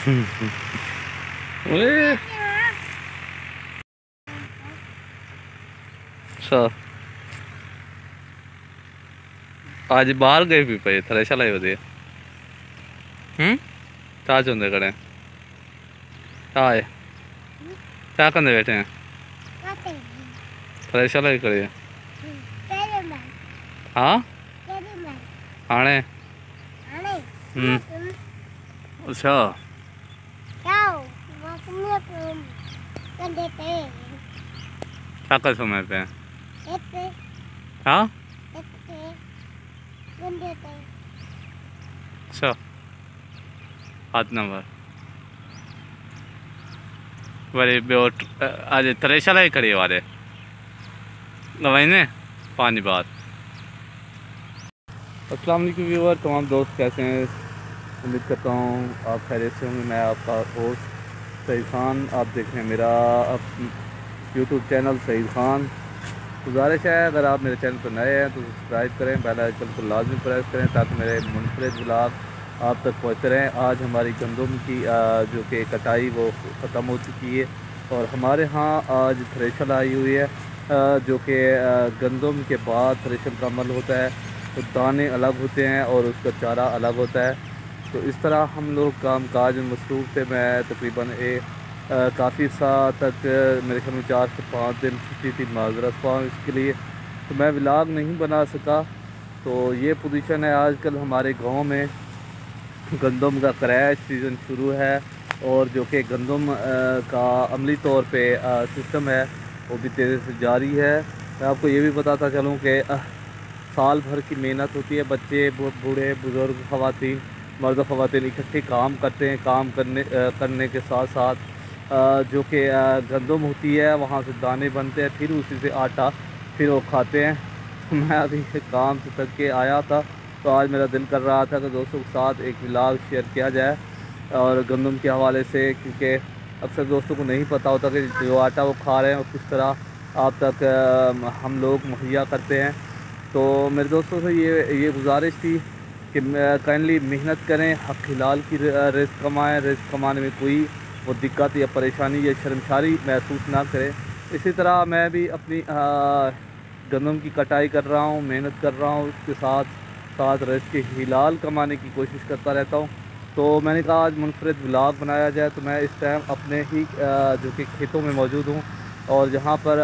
ओए, अच्छा आज बाहर गए भी पे थ्रेशर लाई होती है। क्या चुंदे खड़े क्या है, क्या करने बैठे हैं? थ्रेशर लाई खड़े हैं। हाँ आने। अच्छा क्या कर समय पे हाँ। अच्छा 8 नंबर बड़े बेट आज थ्रेशर लाई खड़ी वाले गवाही पानी बात। अस्सलाम वालेकुम व्यूअर, तमाम दोस्त कैसे हैं? उम्मीद करता हूँ आप खैरियत से होंगे। मैं आपका होस्ट सईद खान, आप देख रहे हैं मेरा यूट्यूब चैनल सईद खान। गुजारिश है अगर आप मेरे चैनल पर नए हैं तो सब्सक्राइब करें, बेल आइकन को लाजमी प्रेस करें ताकि मेरे मुनफरद व्लॉग आप तक पहुँचते रहें। आज हमारी गंदम की जो कि कटाई वो ख़त्म हो चुकी है और हमारे यहाँ आज थ्रेशर आई हुई है। जो कि गंदम के बाद थ्रेशर का अमल होता है तो दाने अलग होते हैं और उसका चारा अलग होता है। तो इस तरह हम लोग काम काज में मसरूफ़ थे। मैं तकरीबन काफ़ी सा तक मेरे ख्याल में 4 से 5 दिन छुट्टी थी, माज़रत ख्वाह इसके लिए, तो मैं व्लॉग नहीं बना सका। तो ये पोजीशन है आजकल हमारे गांव में। गंदम का क्रैश सीज़न शुरू है और जो कि गंदम का अमली तौर पे सिस्टम है वो भी तेज़ी से जारी है। मैं आपको ये भी बताता चलूँ कि साल भर की मेहनत होती है। बच्चे, बूढ़े, बुज़ुर्ग, ख़वातीन, मर्द ख़वातीन इकट्ठे काम करते हैं। काम करने के साथ साथ जो कि गंदम होती है वहाँ से दाने बनते हैं, फिर उसी से आटा फिर वो खाते हैं। मैं अभी काम से थक के आया था तो आज मेरा दिल कर रहा था कि दोस्तों के साथ एक व्लॉग शेयर किया जाए और गंदम के हवाले से, क्योंकि अक्सर दोस्तों को नहीं पता होता कि जो आटा वो खा रहे हैं और किस तरह आप तक हम लोग मुहैया करते हैं। तो मेरे दोस्तों से ये गुजारिश थी कि काइंडली मेहनत करें, हक़ हलाल की रिज़्क़ कमाएँ। रिज़्क़ कमाने में कोई वो दिक्कत या परेशानी या शर्मशारी महसूस ना करें। इसी तरह मैं भी अपनी गंदम की कटाई कर रहा हूँ, मेहनत कर रहा हूँ, उसके साथ साथ रिज़्क़ हिलाल कमाने की कोशिश करता रहता हूँ। तो मैंने कहा आज मुनफरद व्लॉग बनाया जाए। तो मैं इस टाइम अपने ही जो कि खेतों में मौजूद हूँ और जहाँ पर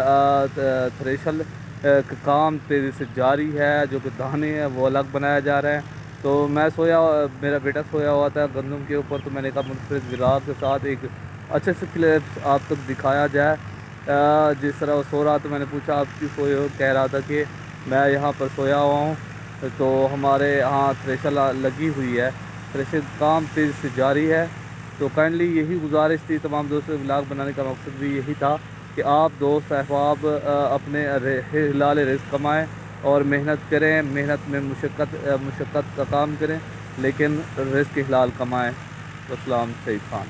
थ्रेशर का काम तेज़ी से जारी है। जो कि दाने हैं वो अलग बनाया जा रहे हैं। तो मैं सोया, मेरा बेटा सोया हुआ था गंदम के ऊपर, तो मैंने कहा मुनफरद व्लॉग के साथ एक अच्छे से क्लिप्स आप तक दिखाया जाए। जिस तरह वो सो रहा तो मैंने पूछा आप क्यों सोए हो? कह रहा था कि मैं यहाँ पर सोया हुआ हूँ। तो हमारे यहाँ थ्रेशर लगी हुई है, थ्रेशर काम तेज़ से जारी है। तो काइंडली यही गुजारिश थी तमाम दोस्तों, व्लॉग बनाने का मकसद भी यही था कि आप दोस्त अहबाब अपने हिलाल रिज़्क़ कमाएँ और मेहनत करें। मेहनत में मुशक्क़त का काम करें लेकिन रिज़्क़ हिलाल कमाएँ। अस्सलाम सईद खान।